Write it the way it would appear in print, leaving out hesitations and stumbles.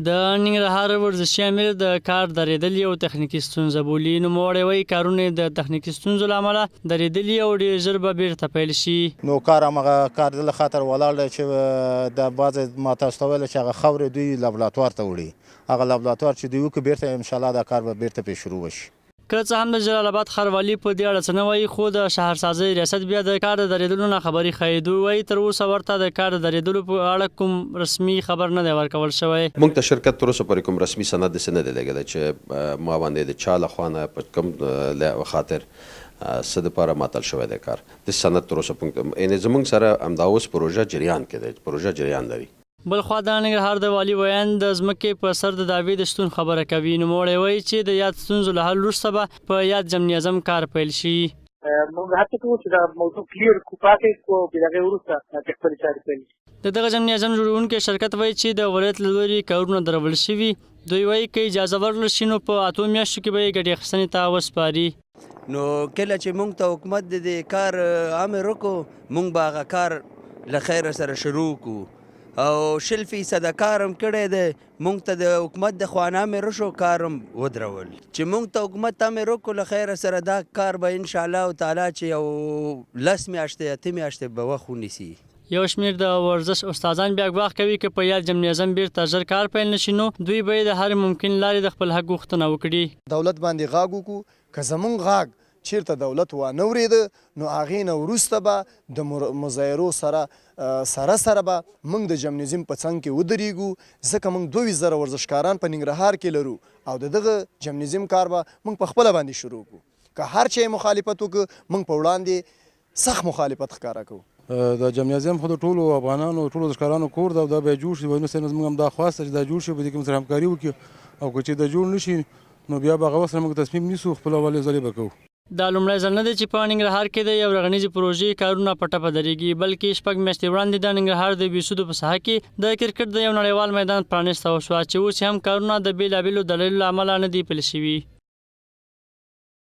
د ننګرهار ورزشي امیر د کار درېدل یو تخنیکي ستونزه بولي. نوموړی وایي کارونه د تخنیکي ستونزو له امله درېدلي او ډېر ژر به بیرته پیل شي. نو کار همغه کار د خاطر ولاړ دی چې د بعضې ما تاسو ته ویل چې هغه خاورې دوی لابراتوار ته وړي. هغه لابراتوار چې دوی وکړي بیرته انشاءالله دا کار به بیرته پې شروع وشي. کله څه هم د جلال آباد ښاروالي په دې اړه څه نه وایي، خو د شهرسازۍ ریاست بیا د کار د درېدلو نه خبرې ښیي. دوی وایي تر اوسه ورته د کار د درېدلو په اړه کوم رسمي خبر نه دی ورکول شوی. موږ ته شرکت تر اوسه پورې کوم رسمي سند داسې نه دی لګېدلی چې ما باندې د چا له خوا نه په کوم خاطر څه دپاره معطل شوی دی کار. د سند تر اوسه یعنې زموږ سره همدا اوس پروژه جریان کې دی، پروژه جریان لري. بلخوا د ننګرهار د والي ویان د ځمکې په سر د دعوې د شتون خبره کوي. نوموړی وایي چې د یاد ستونزو له حل وروسته به په یاد جمع اعظم کار پیل شي. موږ هڅه کوو چې دا موضوع کلیر کو پاتې کو د هغې وروسته د خپلې چارې پیل شي. د دغه جمع اعظم جوړونکی شرکت وایي چې د ولایت له لورې کارونه درول شوي. دوی وایي که اجازه ورکړل شي نو په 8 میاشتو کې به یې ګټې اخیستنې ته وسپاري. نو کله چې موږ ته حکومت د دې کار امر وکړو، موږ به هغه کار له خیره سره شروع کړو او 100% کار هم کړی دی. موږ ته د حکومت د خوا نه امر وشو، کار هم ودرول. چې موږ ته حکومت امر وکړو له خیره سره دا کار به انشاءالله تعالی چې یو 10 میاشتې 8 میاشتې به وخت ونیسي. یو شمېر د ورزش استادان بیا ګواښ کوي که په یاد جمع اعظم بیرته ژر کار پیل نه شي نو دوی به د هر ممکن لارې د خپل حق غوښتنه وکړي. دولت باندې غاږ وکړو، که زمونږ غاږ چیرته دولت وانه ورېده نو هغې نه وروسته به د مظاهرو سره به موږ د جمنیزم په څنګ کې ودرېږو، ځکه موږ 22,000 ورزشکاران په ننګرهار کې لرو او د دغه جمنیزم کار به موږ په خپله باندې شروع کړو. که هر چا مخالفت وکړو، موږ په وړاندې سخت مخالفت ښکاره کوو. د جمنیزم خو د ټولو افغانانو ټولو ورزشکارانو کور ده او دا به یې جوړ شي. نو زموږ هم دا خواسته چې دا جوړ شي، په دې کې موږ سره همکاري وکړي او که چې دا جوړ نه شي نو بیا به هغه وخت سره موږ تصمیم نیسو، خپله ولې ځلې به کوو. دا لومړی ځل نه دی چې په ننګرهار کې د یو رغنیزې پروژې کارونه په ټپه درېږي، بلکې 6 میاشتې وړاندې د ننګرهار د بېسودو په ساحه کې د کرکټ د یو نړیوال میدان پرانیسته شوه چې اوس هم کارونه د بېلابېلو دلایلو له امله نه دي پیل شوي.